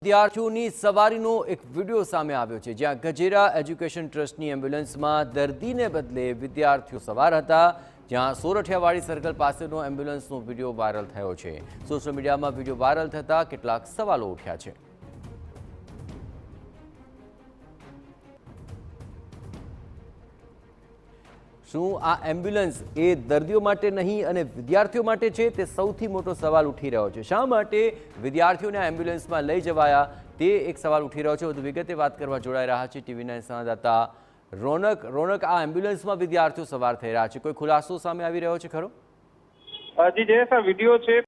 વિદ્યાર્થીઓની સવારીનો એક વિડીયો સામે આવ્યો છે જ્યાં ગજેરા એજ્યુકેશન ટ્રસ્ટની એમ્બ્યુલન્સમાં દર્દીને બદલે વિદ્યાર્થીઓ સવાર હતા જ્યાં સોરઠિયાવાડી સર્કલ પાસેનો એમ્બ્યુલન્સનો વિડીયો વાયરલ થયો છે। સોશિયલ મીડિયામાં વિડીયો વાયરલ થતા કેટલાક સવાલો ઉઠ્યા છે। શું આ એમ્બ્યુલન્સ એ દર્દીઓ માટે નહીં અને વિદ્યાર્થીઓ માટે છે તે સૌથી મોટો સવાલ ઉઠી રહ્યો છે। શા માટે વિદ્યાર્થીઓને એમ્બ્યુલન્સમાં લઈ જવાયા તે એક સવાલ ઉઠી રહ્યો છે। વધુ વિગતે વાત કરવા જોડાઈ રહ્યા છે ટીવી9 સંવાદદાતા રોનક આ એમ્બ્યુલન્સમાં વિદ્યાર્થીઓ સવાર થઈ રહ્યા છે, કોઈ ખુલાસો સામે આવી રહ્યો છે ખરો? જી જયેશ, આ વિડીયો છે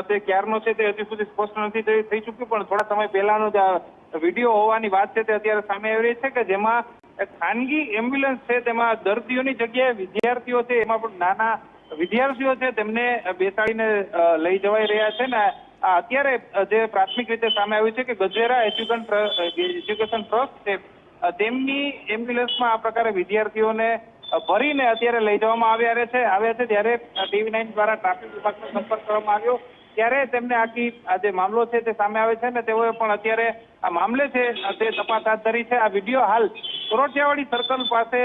તે ક્યારનો છે તે હજી સુધી સ્પષ્ટ નથી થઈ ચૂક્યું, પણ થોડા સમય પહેલાનો જ આ વિડીયો હોવાની વાત છે તે અત્યારે સામે આવી રહી છે કે જેમાં ખાનગી એમ્બ્યુલન્સ છે તેમાં દર્દીઓની જગ્યાએ વિદ્યાર્થીઓ છે, એમાં પણ નાના વિદ્યાર્થીઓ છે તેમને બેસાડીને લઈ જવાઈ રહ્યા છે ને અત્યારે જે પ્રાથમિક રીતે સામે આવ્યું છે કે ગજેરા એજ્યુકેશન ટ્રસ્ટ છે તેમની એમ્બ્યુલન્સમાં આ પ્રકારે વિદ્યાર્થીઓને ભરીને અત્યારે લઈ જવામાં આવ્યા છે। ત્યારે ટીવી9 દ્વારા ટ્રાફિક વિભાગનો સંપર્ક કરવામાં આવ્યો ત્યારે તેમને આ જે મામલો છે તે સામે આવે છે ને તેઓએ પણ અત્યારે આ મામલે છે તે તપાસ હાથ ધરી છે। આ વિડીયો હાલ સોરઠિયાવાડી સર્કલ પાસે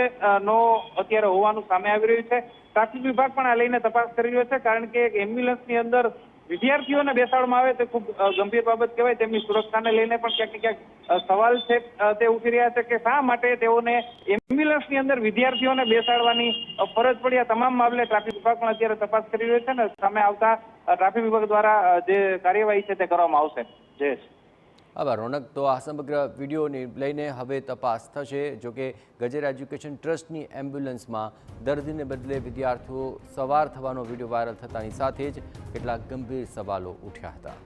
નો અત્યારે હોવાનું સામે આવી રહ્યું છે। ટ્રાફિક વિભાગ પણ આ લઈને તપાસ કરી રહ્યો છે, કારણ કે એમ્બ્યુલન્સની અંદર વિદ્યાર્થીઓને બેસાડવામાં આવે તે ખૂબ ગંભીર બાબત કહેવાય। તેમની સુરક્ષાને લઈને પણ ક્યાંક ને ક્યાંક સવાલ છે તે ઉઠી રહ્યા છે કે શા માટે તેઓને એમ્બ્યુલન્સની અંદર વિદ્યાર્થીઓને બેસાડવાની ફરજ પડી। આ તમામ મામલે ટ્રાફિક વિભાગ પણ અત્યારે તપાસ કરી રહ્યો છે ને સામે આવતા ટ્રાફિક વિભાગ દ્વારા જે કાર્યવાહી છે તે કરવામાં આવશે। જયેશ, આભાર રોનક। તો આ સમગ્ર વિડીયોને લઈને હવે તપાસ થશે। જોકે ગજેરા એજ્યુકેશન ટ્રસ્ટની એમ્બ્યુલન્સમાં દર્દીને બદલે વિદ્યાર્થીઓ સવાર થવાનો વિડીયો વાયરલ થતાની સાથે જ કેટલાક ગંભીર સવાલો ઉઠ્યા હતા।